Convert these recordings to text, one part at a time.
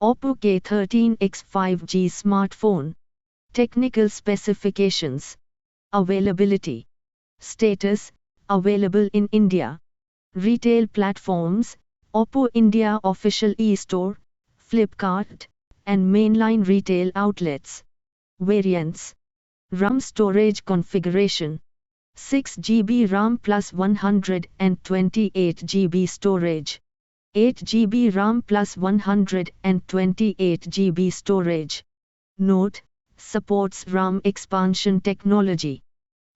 OPPO K13x 5G smartphone. Technical specifications. Availability. Status: available in India. Retail platforms: OPPO India official e-store, Flipkart, and mainline retail outlets. Variants. RAM storage configuration: 6GB RAM plus 128GB storage. 8GB RAM plus 128GB storage. Note: supports RAM expansion technology.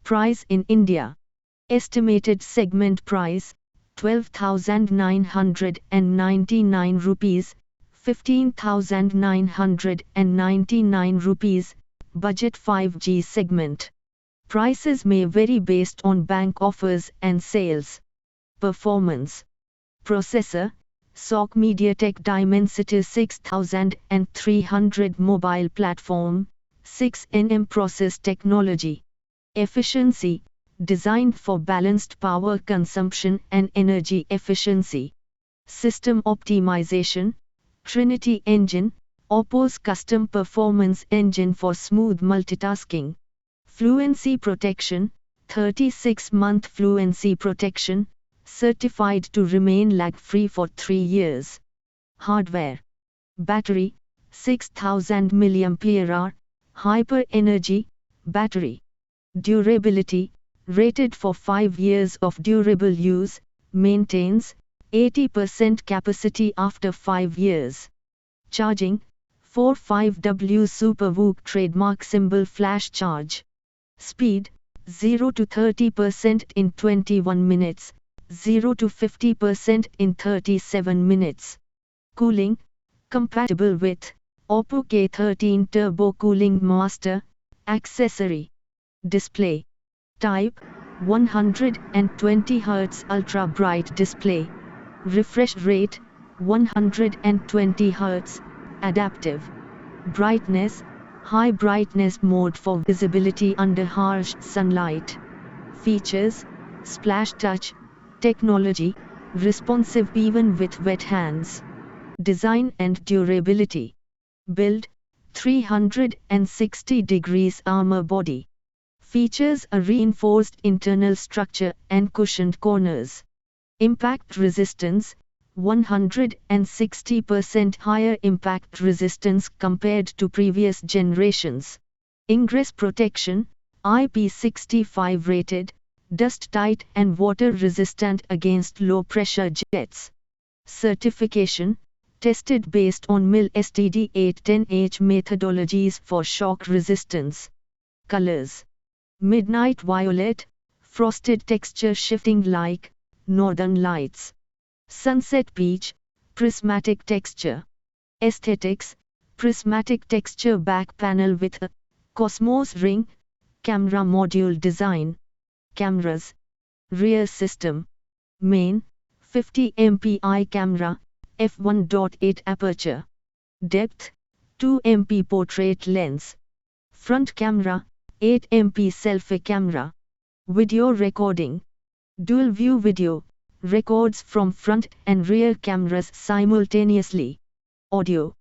Price in India. Estimated segment price: 12,999 rupees, 15,999 rupees. Budget 5G segment. Prices may vary based on bank offers and sales. Performance. Processor: SoC MediaTek Dimensity 6300 mobile platform, 6nm process technology. Efficiency: designed for balanced power consumption and energy efficiency. System optimization: Trinity Engine, OPPO's custom performance engine for smooth multitasking. Fluency protection: 36-month fluency protection, certified to remain lag-free for 3 years. Hardware. Battery: 6000 mAh, hyper energy battery. Durability: rated for 5 years of durable use, maintains 80% capacity after 5 years. Charging: 45W Super VOOC trademark symbol flash charge. Speed: 0 to 30% in 21 minutes, 0 to 50% in 37 minutes. Cooling: compatible with OPPO K13 Turbo Cooling Master. Accessory. Display type: 120Hz ultra bright display. Refresh rate: 120Hz. Adaptive brightness: high brightness mode for visibility under harsh sunlight. Features: splash touch technology, responsive even with wet hands. Design and durability. Build: 360 degrees armor body. Features a reinforced internal structure and cushioned corners. Impact resistance: 160% higher impact resistance compared to previous generations. Ingress protection: IP65 rated, dust tight and water resistant against low pressure jets. Certification: tested based on MIL STD 810H methodologies for shock resistance. Colors: midnight violet, frosted texture shifting like northern lights. Sunset peach, prismatic texture. Aesthetics: prismatic texture back panel with a Cosmos ring, camera module design. Cameras. Rear system. Main, 50MP camera, f1.8 aperture. Depth, 2MP portrait lens. Front camera, 8MP selfie camera. Video recording. Dual view video, records from front and rear cameras simultaneously. Audio.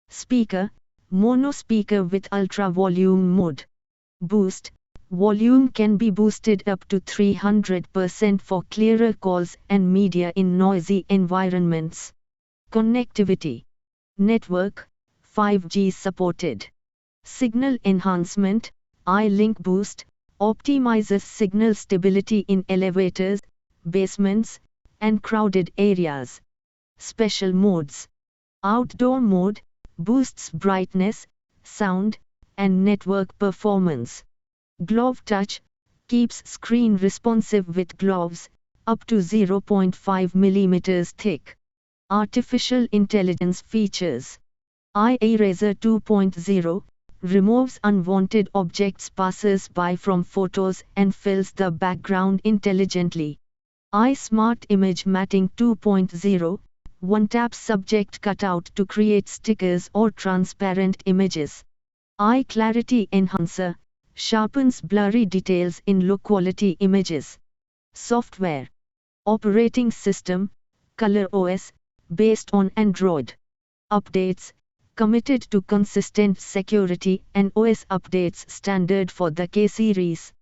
Speaker, mono speaker with ultra volume mode. Boost, volume can be boosted up to 300% for clearer calls and media in noisy environments. Connectivity. Network, 5G supported. Signal enhancement, iLink boost, optimizes signal stability in elevators, basements, and crowded areas. Special modes. Outdoor mode, boosts brightness, sound, and network performance. Glove touch, keeps screen responsive with gloves, up to 0.5 mm thick. Artificial intelligence features. Eye Eraser 2.0, removes unwanted objects passes by from photos and fills the background intelligently. Eye Smart Image Matting 2.0, one-tap subject cutout to create stickers or transparent images. Eye Clarity Enhancer, sharpens blurry details in low-quality images. Software. Operating system, ColorOS, based on Android. Updates, committed to consistent security and OS updates standard for the K series.